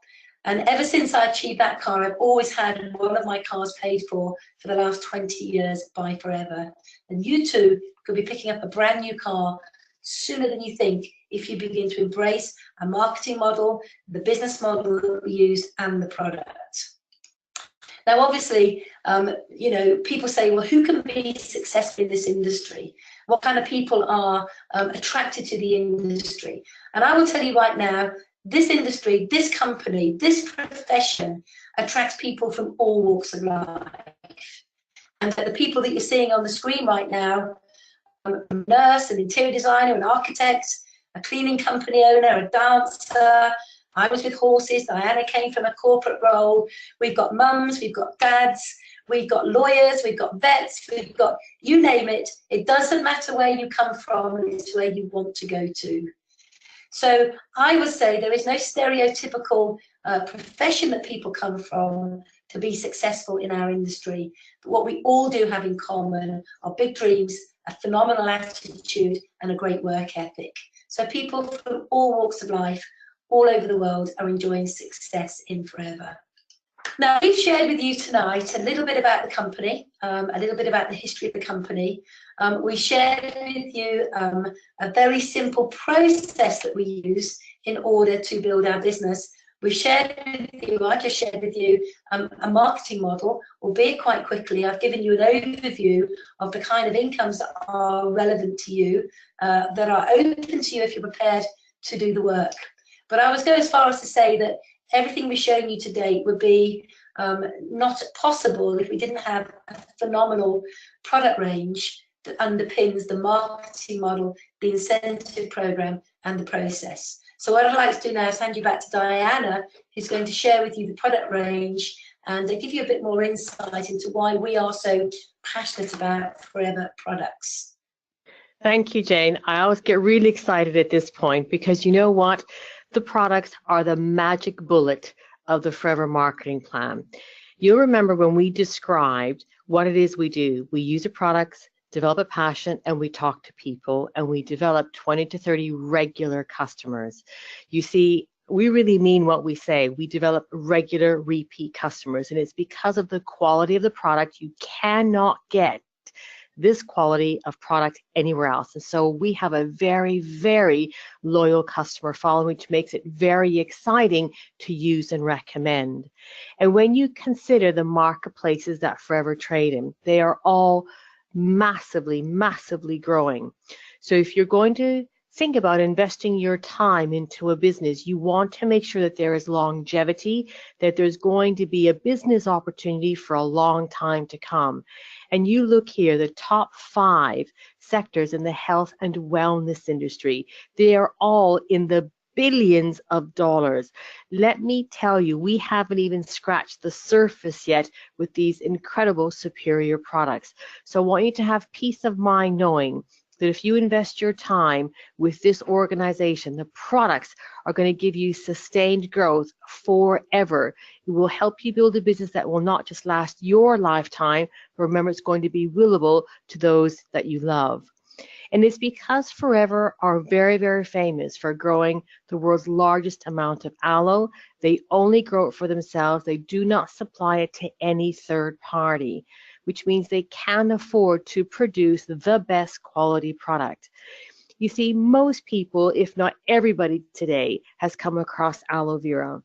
And ever since I achieved that car, I've always had one of my cars paid for the last 20 years by Forever. And you too could be picking up a brand new car sooner than you think if you begin to embrace a marketing model, the business model that we use, and the product. Now, obviously, you know, people say, well, who can be successful in this industry? What kind of people are attracted to the industry? And I will tell you right now, this industry, this company, this profession attracts people from all walks of life. And the people that you're seeing on the screen right now, a nurse, an interior designer, an architect, a cleaning company owner, a dancer. I was with horses. Diana came from a corporate role. We've got mums, we've got dads, we've got lawyers, we've got vets, we've got, you name it. It doesn't matter where you come from, it's where you want to go to. So I would say there is no stereotypical profession that people come from to be successful in our industry. But what we all do have in common are big dreams, a phenomenal attitude, and a great work ethic. So people from all walks of life, all over the world, are enjoying success in Forever. Now, we've shared with you tonight a little bit about the company, a little bit about the history of the company. We shared with you a very simple process that we use in order to build our business. We've shared with you, I just shared with you a marketing model, albeit quite quickly. I've given you an overview of the kind of incomes that are relevant to you, that are open to you if you're prepared to do the work. But I was going as far as to say that everything we've shown you to date would be not possible if we didn't have a phenomenal product range that underpins the marketing model, the incentive program, and the process. So what I'd like to do now is hand you back to Diana, who's going to share with you the product range and give you a bit more insight into why we are so passionate about Forever products. Thank you, Jayne. I always get really excited at this point because you know what? The products are the magic bullet of the Forever marketing plan. You'll remember when we described what it is we do. We use the products, develop a passion, and we talk to people, and we develop 20 to 30 regular customers. You see, we really mean what we say. We develop regular repeat customers, and it's because of the quality of the product. You cannot get this quality of product anywhere else. And so we have a very, very loyal customer following, which makes it very exciting to use and recommend. And when you consider the marketplaces that Forever trade in, they are all massively, massively growing. So if you're going to think about investing your time into a business, you want to make sure that there is longevity, that there's going to be a business opportunity for a long time to come. And you look here, the top 5 sectors in the health and wellness industry, they are all in the billions of dollars. Let me tell you, we haven't even scratched the surface yet with these incredible superior products. So I want you to have peace of mind knowing that if you invest your time with this organization, the products are going to give you sustained growth forever. It will help you build a business that will not just last your lifetime, but remember, it's going to be willable to those that you love. And it's because Forever are very, very famous for growing the world's largest amount of aloe. They only grow it for themselves. They do not supply it to any third party, which means they can afford to produce the best quality product. You see, most people, if not everybody today, has come across aloe vera.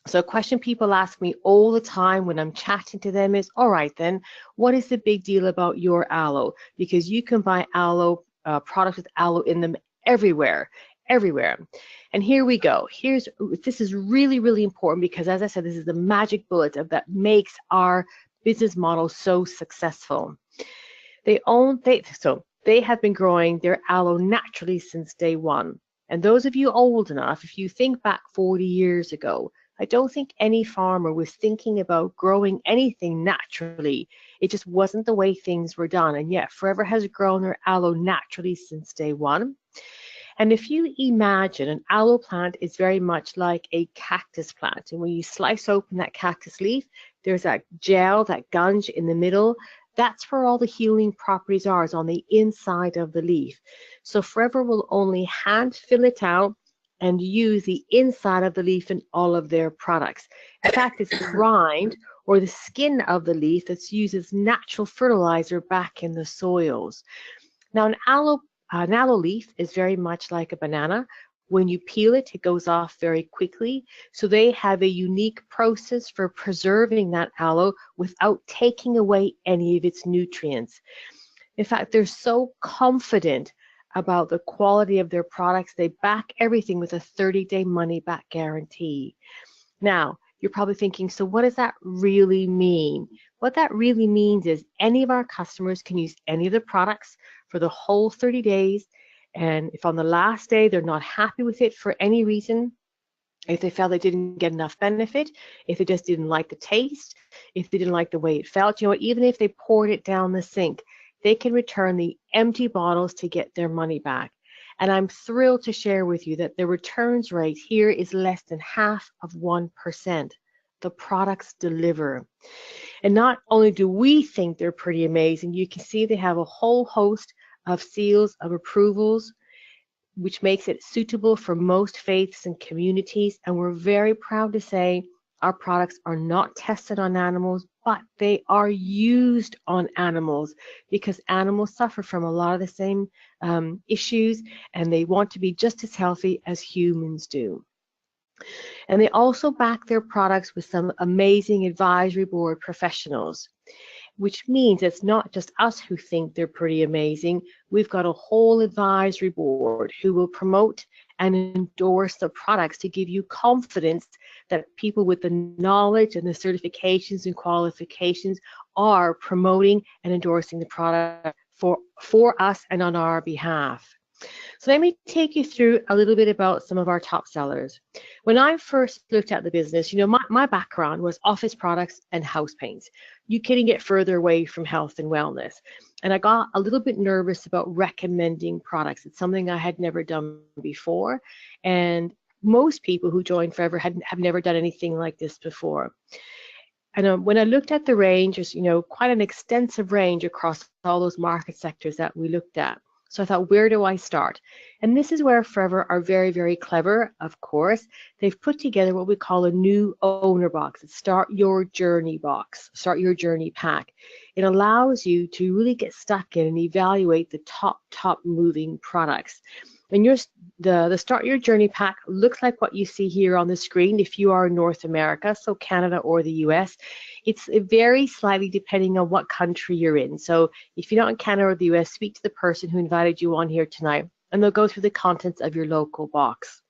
So a question people ask me all the time when I'm chatting to them is, all right then, what is the big deal about your aloe? Because you can buy aloe products with aloe in them everywhere. And here we go. This is really, really important because, as I said, this is the magic bullet that makes our business model so successful. They have been growing their aloe naturally since day one. And those of you old enough, if you think back 40 years ago, I don't think any farmer was thinking about growing anything naturally. It just wasn't the way things were done. And yet, Forever has grown their aloe naturally since day one. And if you imagine, an aloe plant is very much like a cactus plant. And when you slice open that cactus leaf, there's that gel, that gunge in the middle. That's where all the healing properties are, is on the inside of the leaf. So Forever will only hand fill it out and use the inside of the leaf in all of their products. In fact, it's the rind or the skin of the leaf that's used as natural fertilizer back in the soils. Now, an aloe leaf is very much like a banana. When you peel it, it goes off very quickly. So they have a unique process for preserving that aloe without taking away any of its nutrients. In fact, they're so confident about the quality of their products, they back everything with a 30-day money-back guarantee. Now, you're probably thinking, so what does that really mean? What that really means is any of our customers can use any of the products for the whole 30 days. And if on the last day they're not happy with it for any reason, if they felt they didn't get enough benefit, if they just didn't like the taste, if they didn't like the way it felt, even if they poured it down the sink, they can return the empty bottles to get their money back. And I'm thrilled to share with you that the returns rate here is less than 0.5%. The products deliver. And not only do we think they're pretty amazing, you can see they have a whole host of seals of approvals, which makes it suitable for most faiths and communities. And we're very proud to say our products are not tested on animals, but they are used on animals because animals suffer from a lot of the same issues, and they want to be just as healthy as humans do. And they also back their products with some amazing advisory board professionals, which means it's not just us who think they're pretty amazing. We've got a whole advisory board who will promote and endorse the products to give you confidence that people with the knowledge and the certifications and qualifications are promoting and endorsing the product for us and on our behalf. So let me take you through a little bit about some of our top sellers. When I first looked at the business, my background was office products and house paints. You couldn't get further away from health and wellness. And I got a little bit nervous about recommending products. It's something I had never done before. And most people who joined Forever have never done anything like this before. And when I looked at the range, there's quite an extensive range across all those market sectors that we looked at. So I thought, where do I start? And this is where Forever are very, very clever, of course. They've put together what we call a new owner box. It's Start Your Journey box, Start Your Journey pack. It allows you to really get stuck in and evaluate the top moving products. And the Start Your Journey pack looks like what you see here on the screen if you are in North America, so Canada or the US. It's very slightly depending on what country you're in. So if you're not in Canada or the US, speak to the person who invited you on here tonight, and they'll go through the contents of your local box.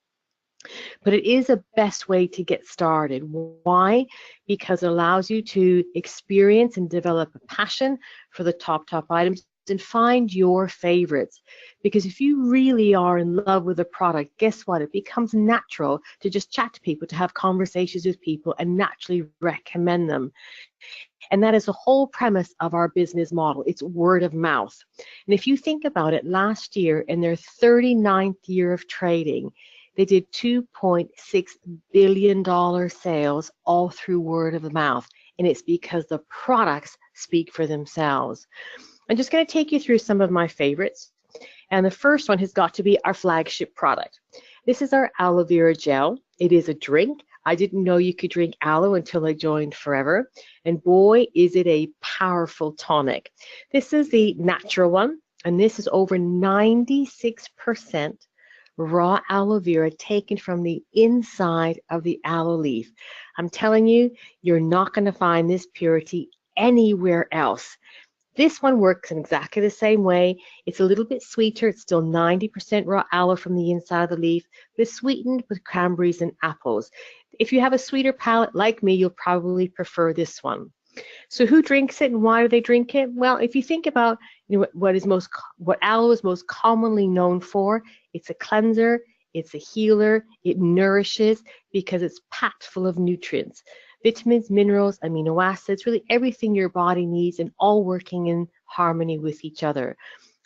But it is a best way to get started. Why? Because it allows you to experience and develop a passion for the top items and find your favorites. Because if you really are in love with a product, guess what? It becomes natural to just chat to people, to have conversations with people and naturally recommend them. And that is the whole premise of our business model. It's word of mouth. And if you think about it, last year in their 39th year of trading, they did $2.6 billion sales all through word of mouth. And it's because the products speak for themselves. I'm just going to take you through some of my favorites. And the first one has got to be our flagship product. This is our aloe vera gel. It is a drink. I didn't know you could drink aloe until I joined Forever. And boy, is it a powerful tonic. This is the natural one. And this is over 96% raw aloe vera taken from the inside of the aloe leaf. I'm telling you, you're not going to find this purity anywhere else. This one works in exactly the same way. It's a little bit sweeter. It's still 90% raw aloe from the inside of the leaf, but it's sweetened with cranberries and apples. If you have a sweeter palate like me, you'll probably prefer this one. So who drinks it and why do they drink it? Well, if you think about what aloe is most commonly known for, it's a cleanser, it's a healer, it nourishes because it's packed full of nutrients. Vitamins, minerals, amino acids, really everything your body needs and all working in harmony with each other.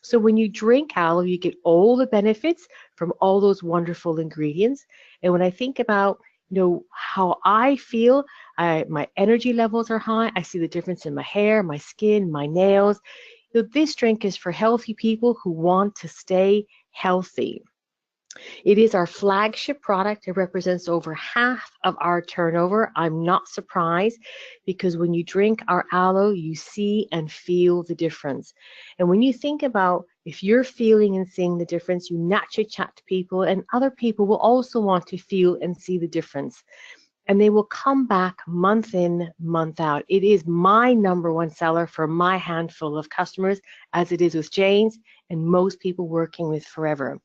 So when you drink aloe, you get all the benefits from all those wonderful ingredients. And when I think about how I feel, my energy levels are high. I see the difference in my hair, my skin, my nails. This drink is for healthy people who want to stay healthy. It is our flagship product. It represents over half of our turnover. I'm not surprised because when you drink our aloe, you see and feel the difference. And when you think about if you're feeling and seeing the difference, you naturally chat to people and other people will also want to feel and see the difference. And they will come back month in, month out. It is my #1 seller for my handful of customers, as it is with Jayne's and most people working with Forever.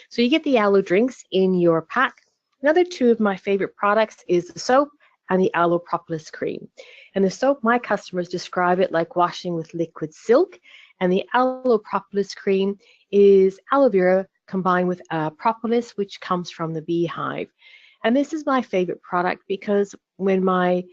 So you get the aloe drinks in your pack. Another two of my favorite products is the soap and the aloe propolis cream. And the soap, my customers describe it like washing with liquid silk. And the aloe propolis cream is aloe vera combined with propolis, which comes from the beehive. And this is my favorite product because when I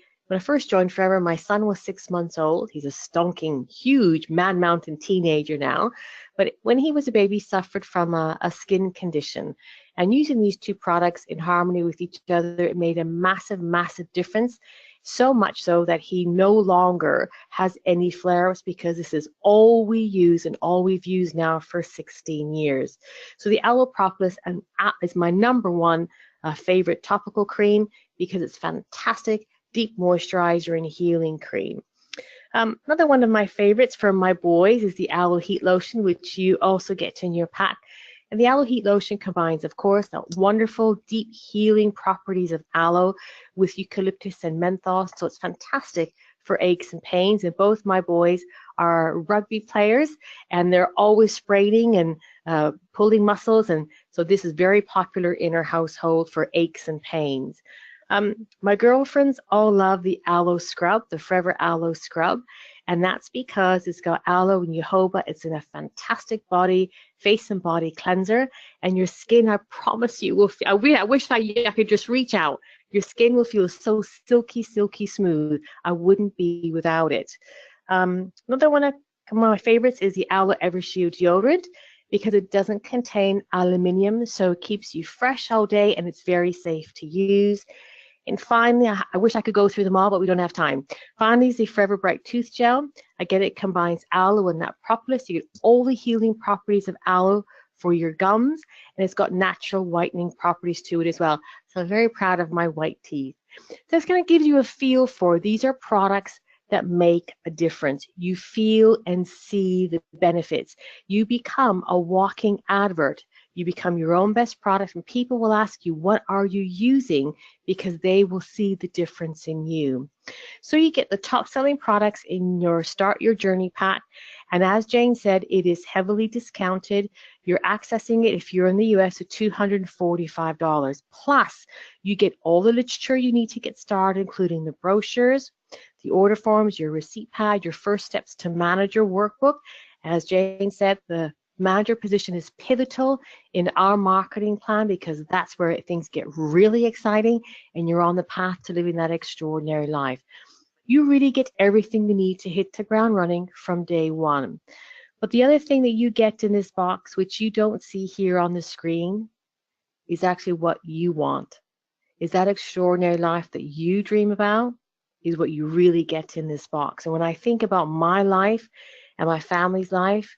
first joined Forever, my son was 6 months old. He's a stonking, huge Man Mountain teenager now. But when he was a baby, suffered from a skin condition. And using these two products in harmony with each other, it made a massive, massive difference. So much so that he no longer has any flare-ups because this is all we use and all we've used now for 16 years. So the aloe propolis is my #1 favorite topical cream because it's fantastic, deep moisturizer and healing cream. Another one of my favorites for my boys is the aloe heat lotion, which you also get in your pack. And the aloe heat lotion combines, of course, the wonderful deep healing properties of aloe with eucalyptus and menthol. So it's fantastic for aches and pains. And both my boys are rugby players and they're always spraining and pulling muscles. And so this is very popular in our household for aches and pains. My girlfriends all love the aloe scrub, the Forever aloe scrub, and that's because it's got aloe and jojoba. It's in a fantastic face and body cleanser, and your skin, I promise you, will feel, I wish I could just reach out. Your skin will feel so silky, silky smooth. I wouldn't be without it. Another one of my favorites is the Aloe Evershield deodorant because it doesn't contain aluminium, so it keeps you fresh all day and it's very safe to use. And finally, I wish I could go through them all, but we don't have time. Finally is the Forever Bright Tooth Gel. Again, it combines aloe and that propolis. You get all the healing properties of aloe for your gums, and it's got natural whitening properties to it as well. So I'm very proud of my white teeth. So it's going to give you a feel for these are products that make a difference. You feel and see the benefits. You become a walking advert. You become your own best product, and people will ask you, what are you using? Because they will see the difference in you. So you get the top selling products in your Start Your Journey pack. And as Jayne said, it is heavily discounted. You're accessing it if you're in the US at $245. Plus, you get all the literature you need to get started, including the brochures, the order forms, your receipt pad, your first steps to manage your workbook. As Jayne said, the manager position is pivotal in our marketing plan because that's where things get really exciting and you're on the path to living that extraordinary life. you really get everything you need to hit the ground running from day one. But the other thing that you get in this box, which you don't see here on the screen, is actually what you want. Is that extraordinary life that you dream about is what you really get in this box. And when I think about my life and my family's life,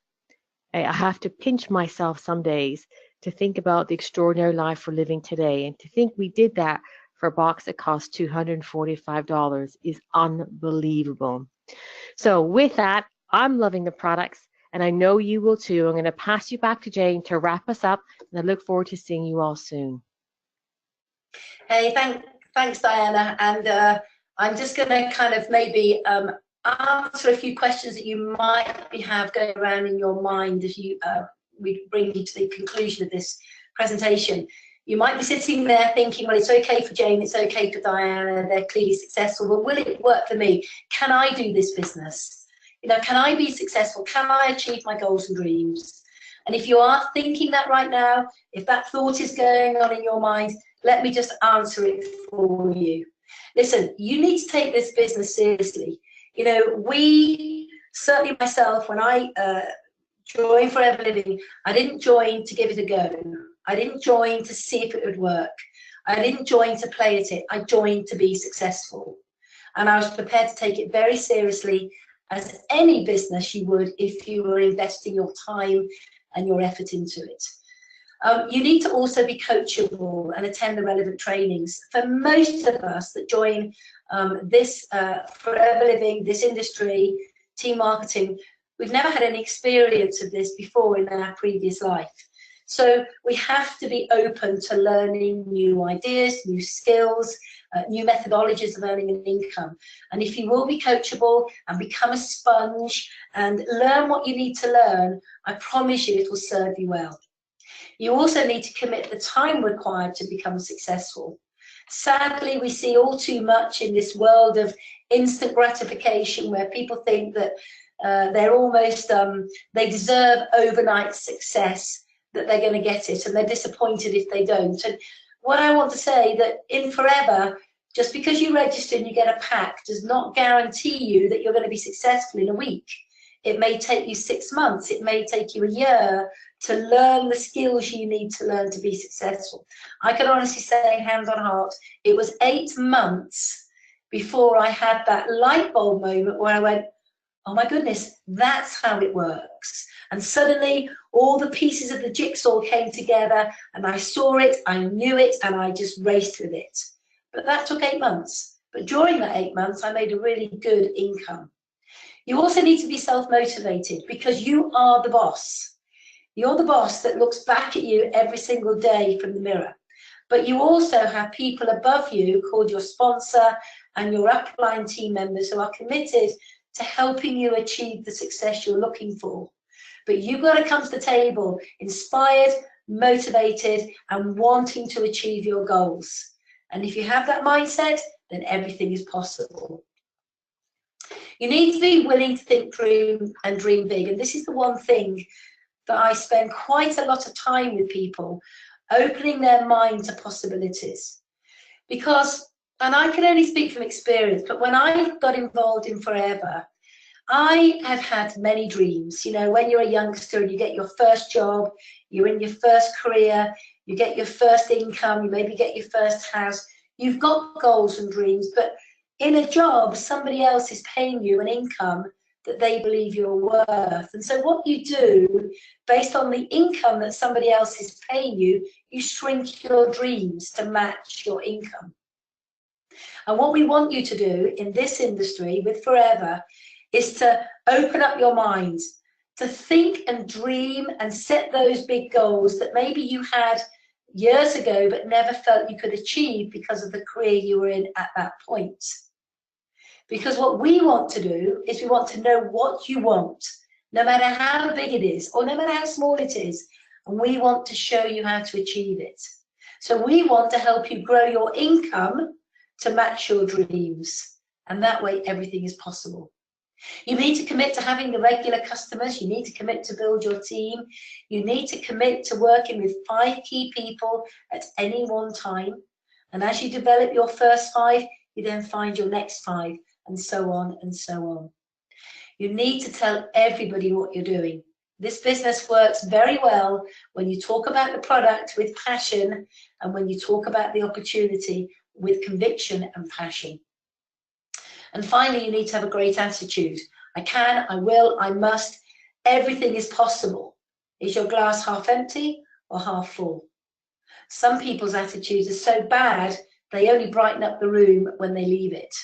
I have to pinch myself some days to think about the extraordinary life we're living today. And to think we did that for a box that cost $245 is unbelievable. So with that, I'm loving the products, and I know you will too. I'm going to pass you back to Jayne to wrap us up, and I look forward to seeing you all soon. Hey, thanks, Diana. And I'm just going to kind of maybe answer a few questions that you might have going around in your mind as we bring you to the conclusion of this presentation. You might be sitting there thinking, well, it's okay for Jayne, it's okay for Diana, they're clearly successful, but will it work for me? Can I do this business? You know, can I be successful? Can I achieve my goals and dreams? And if you are thinking that right now, if that thought is going on in your mind, let me just answer it for you. Listen, you need to take this business seriously. You know, certainly myself, when I joined Forever Living, I didn't join to give it a go. I didn't join to see if it would work. I didn't join to play at it. I joined to be successful. And I was prepared to take it very seriously, as any business you would if you were investing your time and your effort into it. You need to also be coachable and attend the relevant trainings. For most of us that join this Forever Living, this industry, team marketing, we've never had any experience of this before in our previous life. So we have to be open to learning new ideas, new skills, new methodologies of earning an income. And if you will be coachable and become a sponge and learn what you need to learn, I promise you it will serve you well. You also need to commit the time required to become successful. Sadly, we see all too much in this world of instant gratification where people think that they're almost, they deserve overnight success, that they're going to get it, and they're disappointed if they don't. And what I want to say that in Forever, just because you register and you get a pack does not guarantee you that you're going to be successful in a week. It may take you 6 months, it may take you a year to learn the skills you need to learn to be successful. I can honestly say, hands on heart, it was 8 months before I had that light bulb moment where I went, oh my goodness, that's how it works. And suddenly all the pieces of the jigsaw came together and I saw it, I knew it, and I just raced with it. But that took 8 months. But during that 8 months, I made a really good income. You also need to be self-motivated because you are the boss. You're the boss that looks back at you every single day from the mirror. But you also have people above you called your sponsor and your upline team members who are committed to helping you achieve the success you're looking for. But you've got to come to the table inspired, motivated, and wanting to achieve your goals. And if you have that mindset, then everything is possible. You need to be willing to think, dream big. And this is the one thing that I spend quite a lot of time with people, opening their mind to possibilities. Because, and I can only speak from experience, but when I got involved in Forever, I have had many dreams. You know, when you're a youngster and you get your first job, you're in your first career, you get your first income, you maybe get your first house, you've got goals and dreams, but in a job, somebody else is paying you an income that they believe you're worth. And so what you do, based on the income that somebody else is paying you, you shrink your dreams to match your income. And what we want you to do in this industry with Forever is to open up your mind, to think and dream and set those big goals that maybe you had years ago but never felt you could achieve because of the career you were in at that point. Because what we want to do is we want to know what you want, no matter how big it is or no matter how small it is, and we want to show you how to achieve it. So we want to help you grow your income to match your dreams, and that way everything is possible. You need to commit to having the regular customers. You need to commit to build your team. You need to commit to working with 5 key people at any one time. And as you develop your first 5, you then find your next 5. and so on and so on. You need to tell everybody what you're doing. This business works very well when you talk about the product with passion and when you talk about the opportunity with conviction and passion. And finally, you need to have a great attitude. I can, I will, I must. Everything is possible. Is your glass half empty or half full? Some people's attitudes are so bad, they only brighten up the room when they leave it.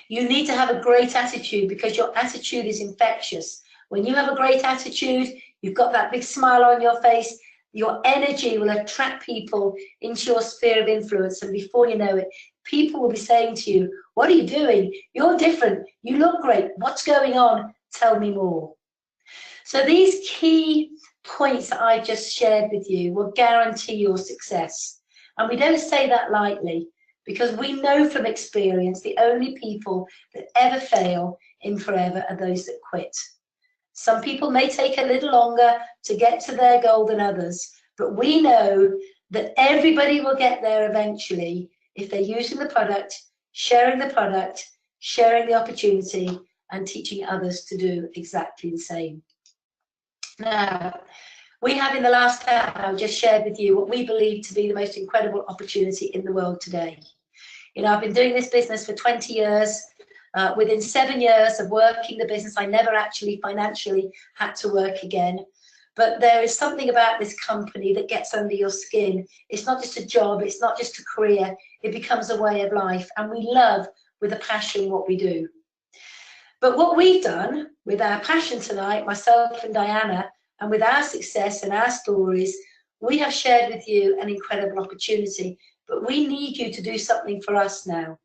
You need to have a great attitude because your attitude is infectious. When you have a great attitude, you've got that big smile on your face, your energy will attract people into your sphere of influence, and before you know it, people will be saying to you, what are you doing? You're different. You look great. What's going on? Tell me more. So these key points that I just shared with you will guarantee your success. And we don't say that lightly, because we know from experience the only people that ever fail in forever are those that quit. Some people may take a little longer to get to their goal than others, but we know that everybody will get there eventually if they're using the product, sharing the opportunity, and teaching others to do exactly the same. Now, we have in the last hour just shared with you what we believe to be the most incredible opportunity in the world today. You know, I've been doing this business for 20 years. Within 7 years of working the business, I never actually financially had to work again. But there is something about this company that gets under your skin. It's not just a job, it's not just a career, it becomes a way of life. And we love with a passion what we do. But what we've done with our passion tonight, myself and Diana, and with our success and our stories, we have shared with you an incredible opportunity. But we need you to do something for us now.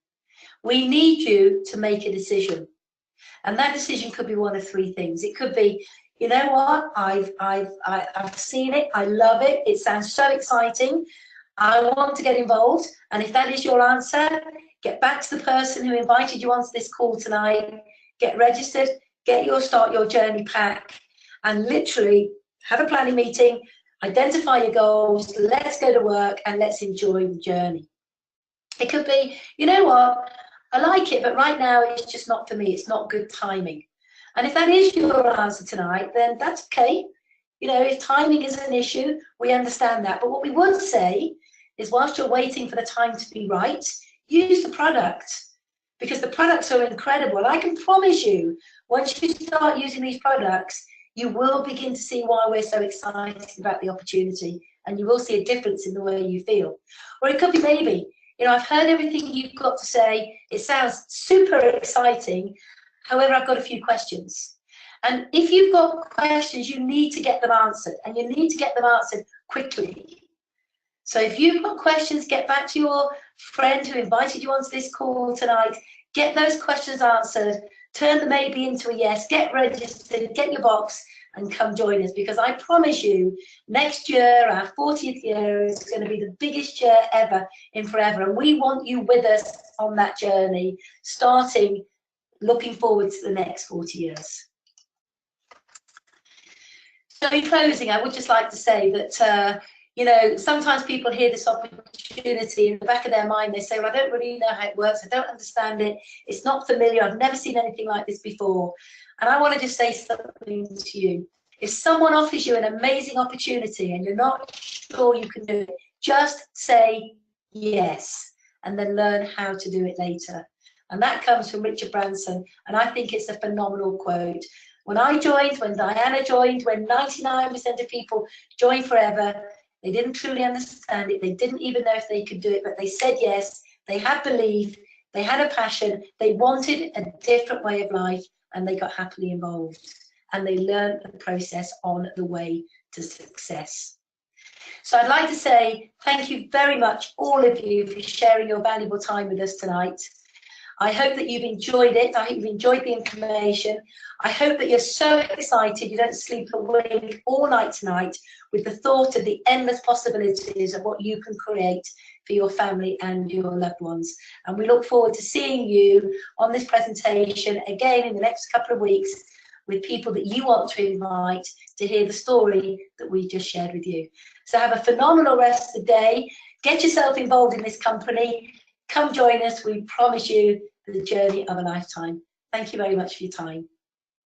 We need you to make a decision. And that decision could be one of three things. It could be, you know what, I've seen it, I love it, it sounds so exciting, I want to get involved. And if that is your answer, get back to the person who invited you onto this call tonight, get registered, start your journey pack, and literally have a planning meeting, identify your goals, let's go to work and let's enjoy the journey. It could be, you know what, I like it, but right now it's just not for me, it's not good timing. And if that is your answer tonight, then that's okay. You know, if timing is an issue, we understand that. But what we would say is, whilst you're waiting for the time to be right, use the product, because the products are incredible. And I can promise you, once you start using these products, you will begin to see why we're so excited about the opportunity, and you will see a difference in the way you feel. Or it could be maybe, you know, I've heard everything you've got to say. It sounds super exciting. However, I've got a few questions. And if you've got questions, you need to get them answered, and you need to get them answered quickly. So if you've got questions, get back to your friend who invited you onto this call tonight, get those questions answered, turn the maybe into a yes, get registered, get your box, and come join us, because I promise you, next year, our 40th year, is going to be the biggest year ever in forever. And we want you with us on that journey, starting looking forward to the next 40 years. So in closing, I would just like to say that, you know, sometimes people hear this opportunity in the back of their mind, they say, well, I don't really know how it works, I don't understand it, it's not familiar, I've never seen anything like this before. And I want to just say something to you. If someone offers you an amazing opportunity and you're not sure you can do it, just say yes, and then learn how to do it later. And that comes from Richard Branson, and I think it's a phenomenal quote. When I joined, when Diana joined, when 99% of people join forever, they didn't truly understand it. They didn't even know if they could do it, but they said yes. They had belief, they had a passion, they wanted a different way of life, and they got happily involved. And they learned the process on the way to success. So I'd like to say thank you very much, all of you, for sharing your valuable time with us tonight. I hope that you've enjoyed it. I hope you've enjoyed the information. I hope that you're so excited you don't sleep a wink all night tonight with the thought of the endless possibilities of what you can create for your family and your loved ones. And we look forward to seeing you on this presentation again in the next couple of weeks with people that you want to invite to hear the story that we just shared with you. So have a phenomenal rest of the day. Get yourself involved in this company. Come join us. We promise you the journey of a lifetime. Thank you very much for your time.